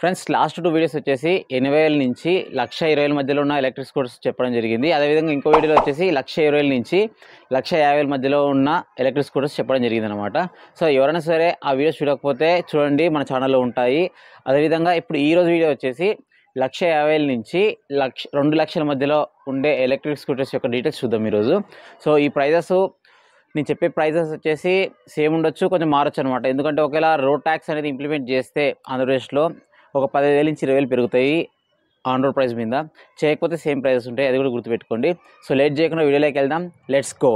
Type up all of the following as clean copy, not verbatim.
Friends last 2 videos వచ్చేసి 80,000 నుంచి 1,20,000 మధ్యలో ఉన్న ఎలక్ట్రిక్ స్కూటర్స్ చెప్పడం జరిగింది. అదేవిధంగా ఇంకో వీడియోలో వచ్చేసి 1,20,000 నుంచి 1,50,000 మధ్యలో ఉన్న ఎలక్ట్రిక్ స్కూటర్స్ చెప్పడం జరిగిందనమాట. సో ఎవరైనా సరే ఆ వీడియోస్ చూడకపోతే చూడండి, మన ఛానల్లో ఉంటాయి. అదేవిధంగా ఇప్పుడు ఈరోజు వీడియో వచ్చేసి 1,50,000 నుంచి 2 లక్షల మధ్యలో ఉండే ఎలక్ట్రిక్ స్కూటర్స్ యొక్క డీటెయిల్స్ చూద్దాం ఈరోజు. సో ఈ ప్రైజెస్ నేను చెప్పే ప్రైజెస్ వచ్చేసి సేమ్ ఉండొచ్చు, కొంచెం మారచ్చు అనమాట. ఎందుకంటే ఒకవేళ రోడ్ ట్యాక్స్ అనేది ఇంప్లిమెంట్ చేస్తే ఆంధ్రప్రదేశ్లో ఒక 10,000 నుంచి 20,000 పెరుగుతాయి ఆన్ రోడ్ ప్రైస్ మీద. చేయకపోతే సేమ్ ప్రైజెస్ ఉంటాయి, అది కూడా గుర్తుపెట్టుకోండి. సో లేట్ చేయకుండా వీడియోలోకి వెళ్దాం, లెట్స్ గో.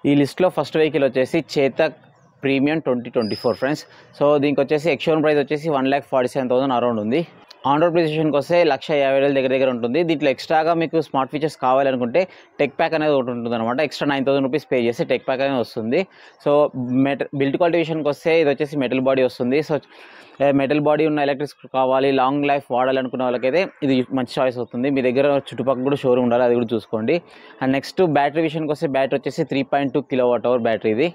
ఈ లిస్ట్లో ఫస్ట్ వెహికల్ వచ్చేసి చేతక్ ప్రీమియం 2024 ఫ్రెండ్స్. సో దీనికి వచ్చేసి ఎక్స్షోరూమ్ ప్రైస్ వచ్చేసి 1,47,000 అరౌండ్ ఉంది. ఆన్ రోడ్ ప్రైజేషన్కి వస్తే 1,50,000 దగ్గర ఉంటుంది. దీంట్లో ఎక్స్ట్రాగా మీకు స్మార్ట్ ఫీచర్స్ కావాలనుకుంటే టెక్ ప్యాక్ అనేది ఒకటి ఉంటుంది అనమాట. ఎక్స్ట్రా 9,000 రూపీస్ పే చేస్తే టెక్ ప్యాక్ అనేది వస్తుంది. సో బిల్డ్ క్వాలిటీ విషయానికి వస్తే ఇది వచ్చేసి మెటల్ బాడీ వస్తుంది. సో మెటల్ బాడీ ఉన్న ఎలక్ట్రిక్ కావాలి, లాంగ్ లైఫ్ వాడాలనుకున్న వాళ్ళకైతే ఇది మంచి చాయిస్ అవుతుంది. మీ దగ్గర చుట్టుపక్కల కూడా షోరూమ్ ఉండాలి, అది కూడా చూసుకోండి. అండ్ నెక్స్ట్ బ్యాటరీ విషయానికి వస్తే బ్యాటరీ వచ్చేసి 3.2 kWh బ్యాటరీ ఇది.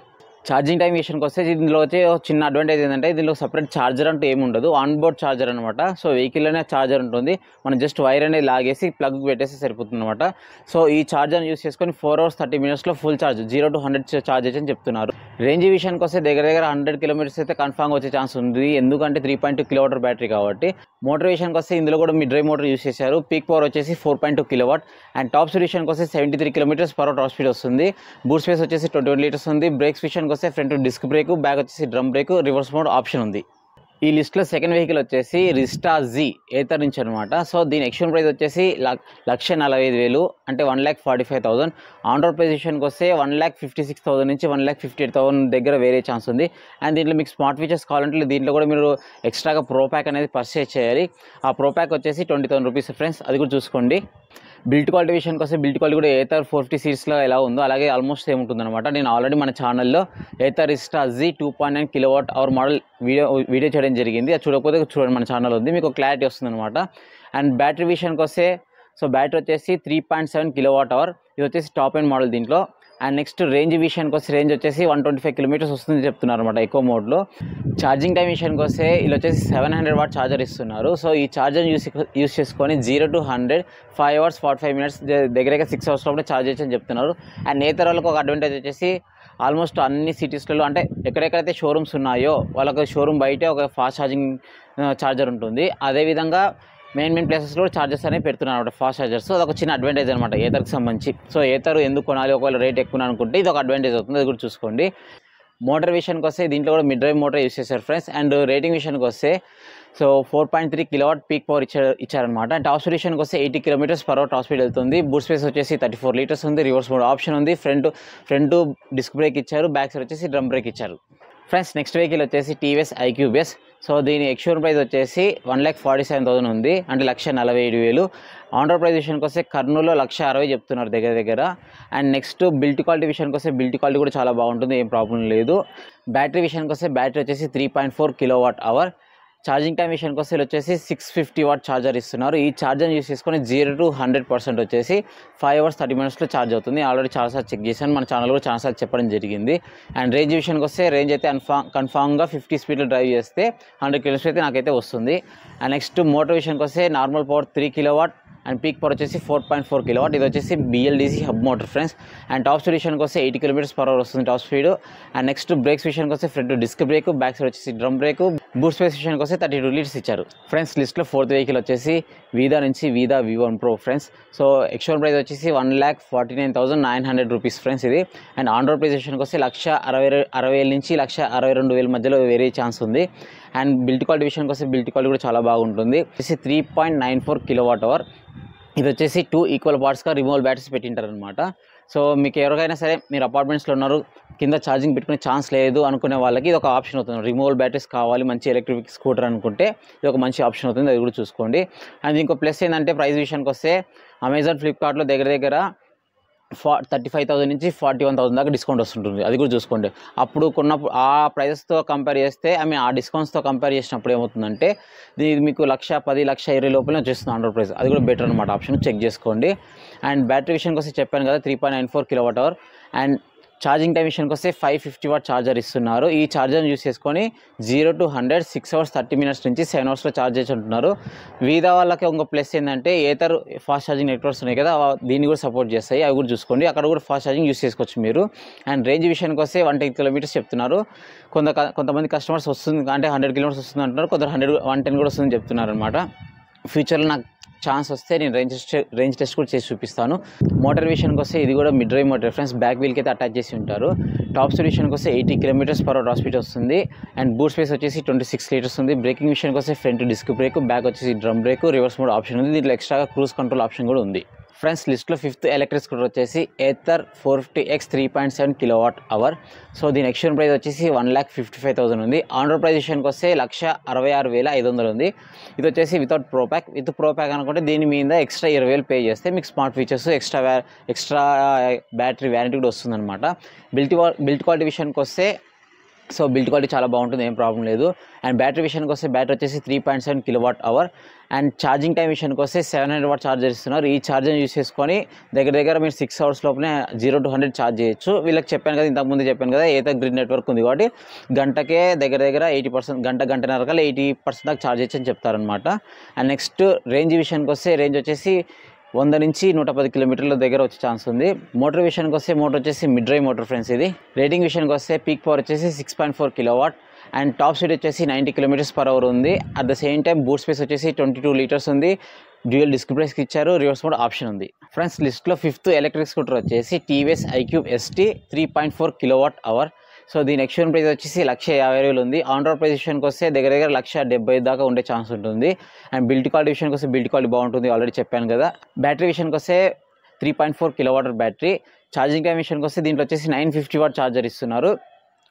ఛార్జింగ్ టైం విషయానికి వస్తే దీనిలో వచ్చే చిన్న అడ్వాంటేజ్ ఏంటంటే దీనిలో సపరేట్ ఛార్జర్ అంటూ ఏమి ఉండదు, ఆన్ బోర్డ్ ఛార్జర్ అనమాట. సో వెహికల్లోనే ఛార్జర్ ఉంటుంది, మనం జస్ట్ వైర్ అనేది లాగేసి ప్లగ్ పెట్టేసి సరిపోతుంది అనమాట. సో ఈ ఛార్జర్ని యూస్ చేసుకొని 4 hours 30 minutesలో ఫుల్ ఛార్జ్ 0 to 100 ఛార్జ్ అని చెప్తున్నారు. రేంజ్ విషయానికి వస్తే దగ్గర 100 kilometers అయితే కన్ఫామ్గా వచ్చే ఛాన్స్ ఉంది, ఎందుకంటే 3.2 kWh బ్యాటరీ కాబట్టి. మోటార్ విషయానికి వస్తే ఇందులో కూడా మీ డ్రైవ్ మోటార్ యూస్ చేశారు. పీక్ పవర్ వచ్చేసి 4.2 kW. అండ్ టాప్ స్పీడ్ విషయానికి వస్తే 73 km/h టాప్ స్పీడ్ వస్తుంది. బూట్ స్పేస్ వచ్చేసి 21 liters ఉంది. బ్రేక్స్ విషయానికి వస్తే ఫ్రంట్ డిస్క్ బ్రేక్, బ్యాక్ వచ్చేసి drum brake, reverse mode option ఉంది. ఈ లిస్ట్లో సెకండ్ వెహికల్ వచ్చేసి రిస్టా జీ ఏథర్ నుంచి అనమాట. సో దీని ఎక్స్షోరూమ్ ప్రైస్ వచ్చేసి 1,45,000 అంటే 1,45,000. ఆన్ రోడ్ ప్రైస్ విషయానికి వస్తే 1,56,000 నుంచి 1,58,000 దగ్గర వేరే ఛాన్స్ ఉంది. అండ్ దీంట్లో మీకు స్మార్ట్ ఫీచర్స్ కావాలంటే దీంట్లో కూడా మీరు ఎక్స్ట్రాగా ప్రో ప్యాక్ అనేది పర్చేస్ చేయాలి. ఆ ప్రో ప్యాక్ వచ్చేసి 20,000 రూపీస్ ఫ్రెండ్స్, అది కూడా చూసుకోండి. బిల్డ్ క్వాలిటీ విషయానికి వస్తే బిల్డ్ క్వాలిటీ కూడా ఏథర్ 450 సిరీస్లో ఎలా ఉందో అలాగే ఆల్మోస్ట్ సేమ్ ఉంటుంది అనమాట. నేను ఆల్రెడీ మన ఛానల్లో Ather Rizta Z 2.9 kWh model video చేయడం జరిగింది, అది చూడకపోతే చూడండి, మన ఛానల్ ఉంది, మీకు క్లారిటీ వస్తుంది అనమాట. అండ్ బ్యాటరీ విషయానికి వస్తే సో బ్యాటరీ వచ్చేసి 3.7 kWh, ఇది వచ్చేసి టాప్ ఎండ్ మోడల్ దీంట్లో. అండ్ నెక్స్ట్ రేంజ్ విషయానికి వస్తే రేంజ్ వచ్చేసి 125 kilometers వస్తుంది చెప్తున్నారు అనమాట ఎక్కువ మోడ్లో. ఛార్జింగ్ టైం విషయానికి వస్తే ఇలా వచ్చేసి 700 watt ఛార్జర్ ఇస్తున్నారు. సో ఈ ఛార్జర్ యూస్ చేసుకొని 0 to 100 5 hours 45 minutes దగ్గర 6 hours లోపల ఛార్జ్ చేయొచ్చు అని చెప్తున్నారు. అండ్ నేతర్ వాళ్ళకి ఒక అడ్వాంటేజ్ వచ్చేసి ఆల్మోస్ట్ అన్ని సిటీస్లలో అంటే ఎక్కడెక్కడైతే షోరూమ్స్ ఉన్నాయో వాళ్ళకి షోరూమ్ బయటే ఒక ఫాస్ట్ ఛార్జింగ్ ఛార్జర్ ఉంటుంది. అదేవిధంగా మెయిన్ ప్లేసెస్లో ఛార్జెస్ అనేవి పెడుతున్నారు అనమాట, ఫాస్ట్ ఛార్జర్స్. అది ఒక చిన్న అడ్వాంటేజ్ అనమాట ఏథర్కి సంబంధించి. సో ఏథర్ ఎందుకు కొనాలి, ఒకవేళ రేట్ ఎక్కువ అనుకుంటే ఇది ఒక అడ్వాంటేజ్ అవుతుంది, అది కూడా చూసుకోండి. మోటార్ విషయానికి వస్తే దీంట్లో కూడా మిడ్ డ్రైవ్ మోటార్ యూస్ చేశారు ఫ్రెండ్స్. అండ్ రేటింగ్ విషయానికి వస్తే సో 4.3 kW పీక్ పవర్ ఇచ్చారనమాట. అండ్ టాప్ స్పీడ్ విషయానికి వస్తే 80 km/h టాప్ స్పీడ్ వెళ్తుంది. బూట్ స్పేస్ వచ్చేసి 34 liters ఉంది. రివర్స్ మోడ్ ఆప్షన్ ఉంది. ఫ్రంట్ డిస్క్ బ్రేక్ ఇచ్చారు, బ్యాక్ సైడ్ వచ్చేసి డ్రమ్ బ్రేక్ ఇచ్చారు ఫ్రెండ్స్. నెక్స్ట్ వెహికల్ వచ్చేసి టీవీఎస్ ఐక్యూబస్. సో దీని ఎక్స్షోరూమ్ ప్రైస్ వచ్చేసి 1,47,000 ఉంది, అంటే 1,47,000. ఆన్ రోడ్ ప్రైస్ విషయానికి వస్తే కర్నూలులో 1,60,000 చెప్తున్నారు దగ్గర. అండ్ నెక్స్ట్ బిల్డ్ క్వాలిటీ విషయానికి వస్తే బిల్డ్ క్వాలిటీ కూడా చాలా బాగుంటుంది, ఏం ప్రాబ్లం లేదు. బ్యాటరీ విషయానికి వస్తే బ్యాటరీ వచ్చేసి 3.4 kWh. ఛార్జింగ్ టైం విషయానికి వస్తే వచ్చేసి 650 watt ఛార్జర్ ఇస్తున్నారు. ఈ ఛార్జర్ యూస్ చేసుకొని 0 to 100% వచ్చేసి 5 hours 30 minutesలో ఛార్జ్ అవుతుంది. ఆల్రెడీ చాలాసార్లు చెక్ చేశాను, మన ఛానల్ కూడా చాలాసార్లు చెప్పడం జరిగింది. అండ్ రేంజ్ విషయానికి వస్తే రేంజ్ అయితే కన్ఫామ్గా 50 స్పీడ్లో డ్రైవ్ చేస్తే 100 km అయితే నాకైతే వస్తుంది. అండ్ నెక్స్ట్ మోటార్ విషయానికి వస్తే normal power 3 kW and peak power వచ్చేసి 4.4 kW. ఇది వచ్చేసి BLDC hub motor friends. And top speed విషయానికి వస్తే 80 km/h వస్తుంది top speed. And next brakes విషయానికి వస్తే front disc brake, back side వచ్చేసి డ్రమ్ బ్రేక్, బూట్ స్పేస్ విషయానికి వస్తే 32 liters ఇచ్చారు ఫ్రెండ్స్. లిస్ట్లో ఫోర్త్ వెహికల్ వచ్చేసి వీదా నుంచి వీదా V1 Pro friends. So ex-showroom price వచ్చేసి 1,49,900 రూపీస్ ఫ్రెండ్స్ ఇది. అండ్ ఆన్ రోడ్ ప్రైస్ విషయానికి వస్తే 1,60,000 నుంచి 1,62,000 మధ్యలో వేరే ఛాన్స్ ఉంది. అండ్ బిల్డ్ క్వాలిటీ విషయానికి వస్తే బిల్డ్ క్వాలిటీ కూడా చాలా బాగుంటుంది. వచ్చేసి 3.94 kWh. ఇది వచ్చేసి 2 equal partsగా రిమూవల్ బ్యాటరీస్ పెట్టింటారు అనమాట. సో మీకు ఎవరికైనా సరే మీరు అపార్ట్మెంట్స్లో ఉన్నారు, కింద ఛార్జింగ్ పెట్టుకునే ఛాన్స్ లేదు అనుకునే వాళ్ళకి ఇది ఒక ఆప్షన్ అవుతుంది. రిమూవల్ బ్యాటరీస్ కావాలి మంచి ఎలక్ట్రిక్ స్కూటర్ అనుకుంటే ఇది ఒక మంచి ఆప్షన్ అవుతుంది, అది కూడా చూసుకోండి. అండ్ ఇంకో ప్లస్ ఏంటంటే ప్రైస్ విషయానికి వస్తే అమెజాన్ ఫ్లిప్కార్ట్లో దగ్గర 35,000 నుంచి 41,000 దాకా డిస్కౌంట్ వస్తుంటుంది, అది కూడా చూసుకోండి. అప్పుడు కొన్నప్పుడు ఆ ప్రైజెస్తో కంపేర్ చేస్తే ఆ డిస్కౌంట్స్తో కంపేర్ చేసినప్పుడు ఏమవుతుందంటే ఇది మీకు 1,10,000 1,20,000 లోపలే వచ్చేస్తుంది ఆన్ రోడ్ ప్రైస్, అది కూడా బెటర్ అనమాట, ఆప్షన్ చెక్ చేసుకోండి. అండ్ బ్యాటరీ విషయానికి వస్తే చెప్పాను కదా 3.94 kWh. అండ్ ఛార్జింగ్ టైం విషయానికి వస్తే 550 వాట్ ఛార్జర్ ఇస్తున్నారు. ఈ ఛార్జర్ని యూస్ చేసుకొని 0 to 100 6 hours 30 minutes నుంచి 7 hours ఛార్జ్ చేసి ఉంటున్నారు. వీదా వాళ్ళకి ఒక ప్లస్ ఏంటంటే ఏతర్ ఫాస్ట్ ఛార్జింగ్ నెట్వర్క్స్ ఉన్నాయి కదా, దీన్ని కూడా సపోర్ట్ చేస్తాయి. అవి కూడా చూసుకోండి, అక్కడ కూడా ఫాస్ట్ ఛార్జింగ్ యూస్ చేసుకోవచ్చు మీరు. అండ్ రేంజ్ విషయానికి వస్తే 110 kilometers చెప్తున్నారు. కొంతమంది కస్టమర్స్ వస్తుంది అంటే 100 kilometers వస్తుంది అంటున్నారు, కొందరు 110 కూడా వస్తుందని చెప్తున్నారు అనమాట. ఫ్యూచర్లో నాకు ఛాన్స్ వస్తే నేను రేంజ్ టెస్ట్ కూడా చేసి చూపిస్తాను. మోటార్ విషయానికి వస్తే ఇది కూడా mid drive motor friends, back వీల్కి అయితే అటాచ్ చేసి ఉంటారు. టాప్ స్పీడ్ విషయానికి వస్తే 80 km/h టాప్ స్పీడ్ వస్తుంది. అండ్ బూట్ స్పేస్ వచ్చేసి 26 liters ఉంది. బ్రేకింగ్ విషయానికి వస్తే ఫ్రంట్ డిస్క్ బ్రేక్, బ్యాక్ వచ్చేసి drum brake, reverse mode option ఉంది. దీంట్లో ఎక్స్ట్రాగా క్రూజ్ కంట్రోల్ ఆప్షన్ కూడా ఉంది. ఫ్రెండ్స్ లిస్ట్లో 5th ఎలక్ట్రిక్ స్కూటర్ వచ్చేసి ఏథర్ 450X 3.7 kWh. సో దీని ఎక్స్చేంజ్ ప్రైస్ వచ్చేసి 1,55,000 ఉంది. ఆన్ రోడ్ ప్రైస్ విషయానికి వస్తే 1,66,500 ఉంది. ఇది వచ్చేసి వితౌట్ ప్రోప్యాక్. విత్ ప్రోప్యాక్ అనుకుంటే దీని మీద ఎక్స్ట్రా 20,000 పే చేస్తే మీకు smart features, extra battery warranty కూడా వస్తుందన్నమాట. బిల్ట్ క్వాలిటీ విషయానికి వస్తే సో బిల్డ్ క్వాలిటీ చాలా బాగుంటుంది, ఏం ప్రాబ్లం లేదు. అండ్ బ్యాటరీ విషయానికి వస్తే బ్యాటరీ వచ్చేసి 3.7 kWh. అండ్ ఛార్జింగ్ టైం విషయానికి వస్తే 700 వాట్ ఛార్జర్ ఇస్తున్నారు. ఈ ఛార్జర్ యూస్ చేసుకొని దగ్గర మీరు 6 hours లోపలే 0 to 100 ఛార్జ్ చేయొచ్చు. వీళ్ళకి చెప్పాను కదా, ఇంతకుముందు చెప్పాను కదా, ఏదో గ్రిడ్ నెట్వర్క్ ఉంది కాబట్టి గంటకే దగ్గర 80%, గంటన్నర కల్లా 80% దాకా ఛార్జ్ చేయొచ్చు అని చెప్తారనమాట. అండ్ నెక్స్ట్ రేంజ్ విషయానికి వస్తే రేంజ్ వచ్చేసి 100 నుంచి 110 kilometers దగ్గర వచ్చే ఛాన్స్ ఉంది. మోటార్ విషయానికి వస్తే మోటార్ వచ్చేసి మిడ్ డ్రైవ్ మోటార్ ఫ్రెండ్స్ ఇది. రేటింగ్ విషయానికి వస్తే పీక్ పవర్ వచ్చేసి 6.4 kW అండ్ టాప్ స్పీడ్ వచ్చేసి 90 km/h ఉంది. At the same time boot space వచ్చేసి 22 liters ఉంది. డ్యూయల్ డిస్క్ బ్రేక్స్ ఇచ్చారు, రివర్స్ మోడ్ ఆప్షన్ ఉంది. ఫ్రెండ్స్ లిస్ట్లో 5th ఎలక్ట్రిక్ స్కూటర్ వచ్చేసి TVS iQube ST 3.4 kWh. So దీని ఎక్స్చేంజ్ ప్రైస్ వచ్చేసి 1,50,000 ఉంది. ఆన్ రోడ్ ప్రైస్ విషయానికి వస్తే దగ్గర 1,70,000 దాకా ఉండే ఛాన్స్ ఉంటుంది. అండ్ బిల్డ్ క్వాలిటీ విషయానికి వస్తే బిల్డ్ క్వాలిటీ బాగుంటుంది, ఆల్రెడీ చెప్పాను కదా. బ్యాటరీ విషయానికి వస్తే 3.4 kWh బ్యాటరీ. ఛార్జింగ్ టైం విషయానికి వస్తే దీంట్లో వచ్చేసి 950 వాట్ ఛార్జర్ ఇస్తున్నారు.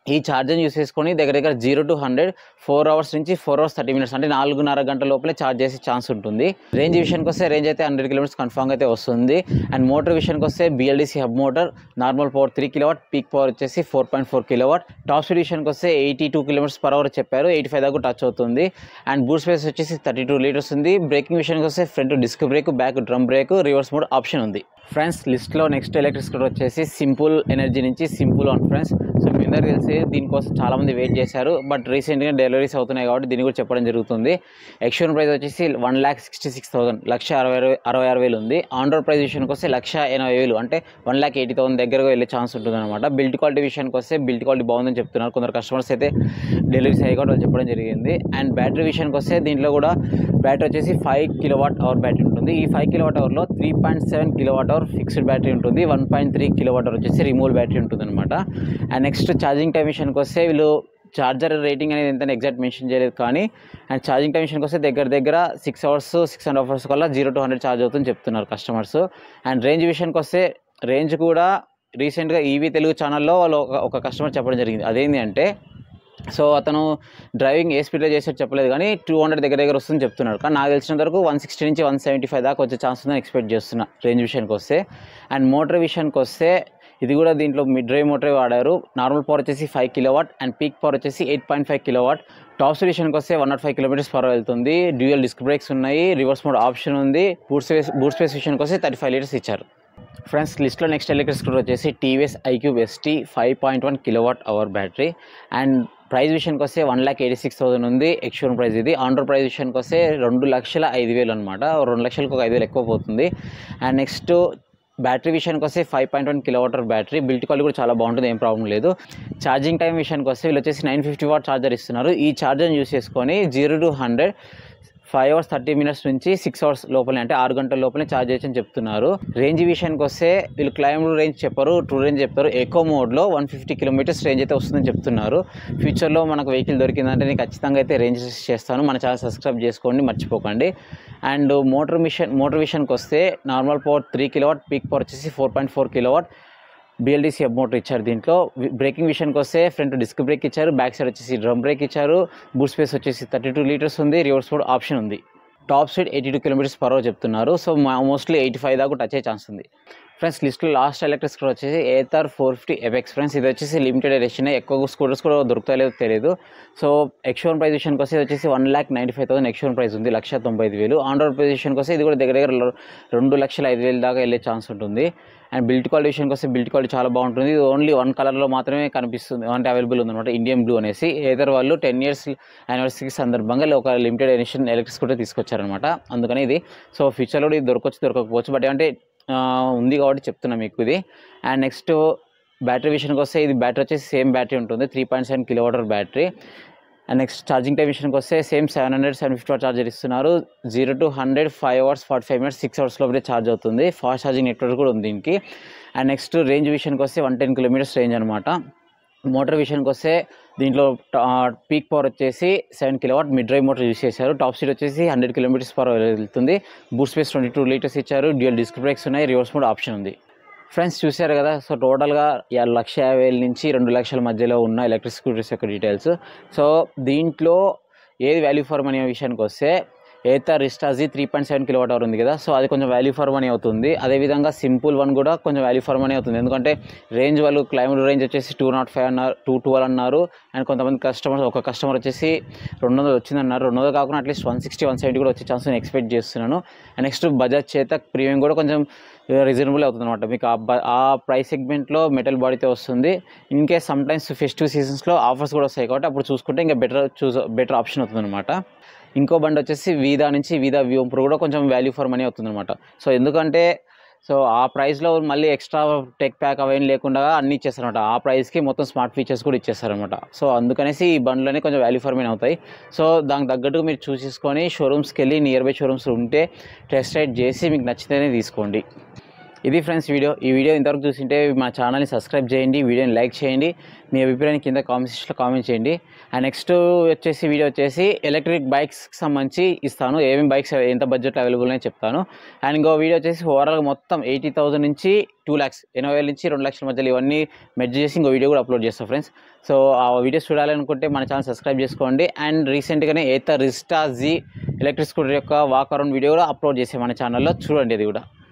ఈ ఛార్జర్ని యూస్ చేసుకొని దగ్గర 0 to 100 4 hours నుంచి 4 hours 30 minutes అంటే 4.5 గంటల లోపలే ఛార్జ్ చేసే ఛాన్స్ ఉంటుంది. రేంజ్ విషయానికి వస్తే రేంజ్ అయితే 100 kilometers కన్ఫామ్ అయితే వస్తుంది. అండ్ మోటార్ విషయానికి వస్తే BLDC hub motor, normal power 3 kW, peak power వచ్చేసి 4.4 kW. టాప్ స్పీడ్ విషయానికి వస్తే 82 km/h చెప్పారు, 85 దాకా టచ్ అవుతుంది. అండ్ బూట్ స్పేస్ వచ్చేసి 32 liters ఉంది. బ్రేకింగ్ విషయానికి వస్తే front disc brake, back drum brake, reverse mode option ఉంది. ఫ్రెండ్స్ లిస్ట్లో నెక్స్ట్ ఎలక్ట్రిక్ స్కూటర్ వచ్చేసి సింపుల్ ఎనర్జీ నుంచి సింపుల్ ఆన్ ఫ్రెండ్స్. సో మీ అందరికీ తెలిసి దీనికోసం చాలామంది వెయిట్ చేశారు, బట్ రీసెంట్గా డెలివరీస్ అవుతున్నాయి కాబట్టి దీన్ని కూడా చెప్పడం జరుగుతుంది. ఎక్స్చేంజ్ ప్రైస్ వచ్చేసి 1,66,000 1,66,000 ఉంది. ఆన్ రోడ్ ప్రైస్ విషయానికి వస్తే 1,80,000 అంటే 1,80,000 దగ్గరగా వెళ్ళే ఛాన్స్ ఉంటుంది అనమాట. బిల్డ్ క్వాలిటీ విషయానికి వస్తే బిల్డ్ క్వాలిటీ బాగుందని చెప్తున్నారు కొందరు కస్టమర్స్ అయితే, డెలివరీస్ అయ్యి కూడా వాళ్ళు చెప్పడం జరిగింది. అండ్ బ్యాటరీ విషయానికి వస్తే దీంట్లో కూడా బ్యాటరీ వచ్చేసి 5 kWh బ్యాటరీ ఉంటుంది. ఈ 5 kWhలో 3.7 kWh ఫిక్స్డ్ బ్యాటరీ ఉంటుంది, 1.3 kWh వచ్చేసి రిమూవల్ బ్యాటరీ ఉంటుంది అనమాట. అండ్ నెక్స్ట్ ఛార్జింగ్ టైం విషయానికి వస్తే వీళ్ళు ఛార్జర్ రేటింగ్ అనేది ఎంత ఎగ్జాక్ట్ మెన్షన్ చేయలేదు కానీ, అండ్ ఛార్జింగ్ టైం విషయానికి వస్తే దగ్గర 6 hours 6.5 hours కల్లా 0 to 100 ఛార్జ్ అవుతుందని చెప్తున్నారు కస్టమర్స్. అండ్ రేంజ్ విషయానికి వస్తే రేంజ్ కూడా రీసెంట్గా ఈవీ తెలుగు ఛానల్లో వాళ్ళు ఒక కస్టమర్ చెప్పడం జరిగింది. అదేంటి అంటే సో అతను డ్రైవింగ్ ఏ స్పీడ్లో చేసేది చెప్పలేదు కానీ 200 దగ్గర వస్తుందని చెప్తున్నాడు. కానీ నాకు తెలిసినంత వరకు 160 నుంచి 175 దాకా వచ్చే ఛాన్స్ ఉందని ఎక్స్పెక్ట్ చేస్తున్నా రేంజ్ విషయానికి వస్తే. అండ్ మోటార్ విషయానికి వస్తే ఇది కూడా దీంట్లో మిడ్ డ్రైవ్ మోటరే వాడారు. నార్మల్ పవర్ వచ్చేసి 5 kW అండ్ పీక్ పవర్ వచ్చేసి 8.5 kW. టాప్ స్పీడ్ విషయానికి వస్తే 105 km/h వెళ్తుంది. డ్యూయల్ డిస్క్ బ్రేక్స్ ఉన్నాయి, రివర్స్ మోడ్ ఆప్షన్ ఉంది. బూట్ స్పేస్ విషయానికి వస్తే 35 liters ఇచ్చారు. ఫ్రెండ్స్ లిస్ట్లో నెక్స్ట్ ఎలక్ట్రిక్ స్కూటర్ వచ్చేసి TVS iQube ST 5.1 kWh battery. And price విషయానికి వస్తే 1,86,000 ఉంది ఎక్స్చేంజ్ ప్రైస్ ఇది. ఆన్ రోడ్ ప్రైస్ విషయానికి వస్తే 2,05,000 అనమాట, 2,00,000కి 5,000 ఎక్కువ పోతుంది. అండ్ నెక్స్ట్ బ్యాటరీ విషయానికి వస్తే 5.1 kWh బ్యాటరీ. బిల్ట్ క్వాలిటీ కూడా చాలా బాగుంటుంది, ఏం ప్రాబ్లం లేదు. ఛార్జింగ్ టైం విషయానికి వస్తే వీళ్ళు వచ్చేసి 950 వాట్ ఛార్జర్ ఇస్తున్నారు. ఈ ఛార్జర్ని యూస్ చేసుకొని 0 to 100 5 hours 30 minutes నుంచి 6 hours లోపలే అంటే 6 గంటల లోపలే ఛార్జ్ చేయొచ్చు అని చెప్తున్నారు. రేంజ్ విషయానికి వస్తే వీళ్ళు క్లైమ్ రేంజ్ చెప్పారు, ట్రూ రేంజ్ చెప్తారు. ఎకో మోడ్లో 150 kilometers రేంజ్ అయితే వస్తుందని చెప్తున్నారు. ఫ్యూచర్లో మనకు వెహికల్ దొరికిందంటే నేను ఖచ్చితంగా అయితే రేంజ్ చేస్తాను. మన ఛానల్ సబ్స్క్రైబ్ చేసుకోండి, మర్చిపోకండి. అండ్ మోటార్ విషయానికి వస్తే normal power 3 kW, peak power వచ్చేసి 4.4 kW. BLDC హబ్ మోటార్ ఇచ్చారు. దీంట్లో బ్రేకింగ్ విషయానికి వస్తే ఫ్రంట్ డిస్క్ బ్రేక్ ఇచ్చారు, బ్యాక్ సైడ్ వచ్చేసి డ్రమ్ బ్రేక్ ఇచ్చారు. బూట్ స్పేస్ వచ్చేసి 32 liters ఉంది, రివర్స్ మోడ్ ఆప్షన్ ఉంది. టాప్ స్పీడ్ 82 km/h చెప్తున్నారు. సో మోస్ట్లీ 85 దాకా టచ్ అయ్యే ఛాన్స్ ఉంది. ఫ్రెండ్స్ లిస్ట్లో లాస్ట్ ఎలక్ట్రిక్ స్కూటర్ వచ్చేసి ఏథర్ 450 FX ఫ్రెండ్స్. ఇది వచ్చేసి లిమిటెడ్ ఎడిషన్, ఎక్కువ స్కూటర్స్ కూడా దొరుకుతాయో తెలియదు. సో ఎక్స్షోరూమ్ ప్రైస్ విషయానికి వస్తే ఇది వచ్చేసి 1,95,000 ఎక్స్షోరూమ్ ప్రైస్ ఉంది, 1,95,000. ఆన్ రోడ్ ప్రైస్ విషయానికి వస్తే ఇది కూడా దగ్గర 2,05,000 దాకా వెళ్ళే ఛాన్స్ ఉంటుంది. అండ్ బిల్డ్ క్వాలిటీ విషయానికి వస్తే బిల్డ్ క్వాలిటీ చాలా బాగుంటుంది. ఇది ఓన్లీ 1 కలర్లో మాత్రమే కనిపిస్తుంది, అంటే అవైలబుల్ ఉందన్నమాట, ఇండియన్ బ్లూ అనేసి. ఏదర్ వాళ్ళు 10 years యానివర్సరీకి సందర్భంగా ఒక లిమిటెడ్ ఎడిషన్ ఎలక్ట్రిక్ స్కూటర్ తీసుకొచ్చారనమాట. అందుకని ఇది సో ఫ్యూచర్లో ఇది దొరకకపోవచ్చు, బట్ అంటే ఉంది కాబట్టి చెప్తున్నా మీకు ఇది. అండ్ నెక్స్ట్ బ్యాటరీ విషయానికి వస్తే ఇది బ్యాటరీ వచ్చేసి సేమ్ బ్యాటరీ ఉంటుంది, 3.7 kWh battery. And next charging time విషయానికి వస్తే సేమ్ 750 వాట్ ఛార్జర్ ఇస్తున్నారు. 0 to 100 5 hours 45 minutes 6 hours లోపలే ఛార్జ్ అవుతుంది. ఫాస్ట్ ఛార్జింగ్ నెట్వర్క్ కూడా ఉంది దీనికి. అండ్ నెక్స్ట్ రేంజ్ విషయానికి వస్తే 110 kilometers రేంజ్ అనమాట. మోటార్ విషయానికి వస్తే దీంట్లో పీక్ పవర్ వచ్చేసి 7 kW mid drive motor use చేశారు. టాప్ స్పీడ్ వచ్చేసి 100 km/h వెళ్తుంది. బూట్ స్పేస్ 22 liters ఇచ్చారు. డ్యూయల్ డిస్క్ బ్రేక్స్ ఉన్నాయి, రివర్స్ మోడ్ ఆప్షన్ ఉంది. ఫ్రెండ్స్ చూశారు కదా, సో టోటల్గా 1,50,000 నుంచి 2,00,000 మధ్యలో ఉన్న ఎలక్ట్రిక్ స్కూటర్స్ యొక్క డీటెయిల్స్. సో దీంట్లో ఏది వాల్యూ ఫర్ మనీ విషయానికి వస్తే ఏథర్ రిస్టాజీ 3.7 kWh ఉంది కదా, సో అది కొంచెం వాల్యూ ఫర్ మనీ అవుతుంది. అదేవిధంగా సింపుల్ వన్ కూడా కొంచెం వాల్యూ ఫర్ మనీ అవుతుంది, ఎందుకంటే రేంజ్ వాళ్ళు క్లైమేట్ రేంజ్ వచ్చేసి 205 అన్నారు, 212 అన్నారు. అండ్ కొంతమంది ఒక కస్టమర్ వచ్చేసి 200 వచ్చిందన్నారు. 200 కాకుండా అట్లీస్ట్ 160 170 కూడా వచ్చే ఛాన్స్ నేను ఎక్స్పెక్ట్ చేస్తున్నాను. And next Bajaj Chetak premium కూడా కొంచెం రీజనబుల్ అవుతుంది అనమాట. మీకు ఆ ప్రైస్ సెగ్మెంట్లో మెటల్ బాడీతో వస్తుంది. In case sometimes festive సీజన్స్లో ఆఫర్స్ కూడా వస్తాయి కాబట్టి అప్పుడు చూసుకుంటే ఇంకా బెటర్ ఆప్షన్ అవుతుంది అనమాట. ఇంకో బండి వచ్చేసి వీదా వ్యూమ్ ప్రో కూడా కొంచెం వాల్యూ ఫర్ మనీ అవుతుంది అనమాట. సో ఎందుకంటే సో ఆ ప్రైస్లో మళ్ళీ ఎక్స్ట్రా టెక్ ప్యాక్ అవన్నీ లేకుండా అన్నీ ఇచ్చేస్తారనమాట. ఆ ప్రైస్కి మొత్తం స్మార్ట్ ఫీచర్స్ కూడా ఇచ్చేస్తారనమాట. సో అందుకనేసి ఈ బండ్లోనే కొంచెం వాల్యూ ఫర్ మనీ అవుతాయి. సో దానికి తగ్గట్టుగా మీరు చూసేసుకొని షోరూమ్స్కి వెళ్ళి నియర్ బై షోరూమ్స్ ఉంటే టెస్ట్ రైడ్ చేసి మీకు నచ్చితేనే తీసుకోండి. ఇది ఫ్రెండ్స్ వీడియో. ఈ వీడియో ఇంతవరకు చూసింటే మా ఛానల్ని సబ్స్క్రైబ్ చేయండి, వీడియోని లైక్ చేయండి, మీ అభిప్రాయాన్ని కింద కామెంట్ సెక్షన్లో కామెంట్ చేయండి. అండ్ నెక్స్ట్ వీడియో వచ్చేసి ఎలక్ట్రిక్ బైక్స్కి సంబంధించి ఇస్తాను, ఏమేమి బైక్స్ ఎంత బడ్జెట్లో అవైలబుల్ అని చెప్తాను. అండ్ ఇంకో వీడియో వచ్చేసి ఓవరాల్గా మొత్తం 80,000 నుంచి 2 lakhs 80,000 నుంచి 2 లక్షల మధ్యలో ఇవన్నీ మెర్జ్ చేసి ఇంకో వీడియో కూడా అప్లోడ్ చేస్తాను ఫ్రెండ్స్. సో ఆ వీడియోస్ చూడాలనుకుంటే మన ఛానల్ సబ్స్క్రైబ్ చేసుకోండి. అండ్ రీసెంట్గానే ఏథర్ రిస్టాజీ ఎలక్ట్రిక్ స్కూటర్ యొక్క వాక్ అరౌండ్ వీడియో కూడా అప్లోడ్ చేసాం మన ఛానల్లో, చూడండి అది కూడా.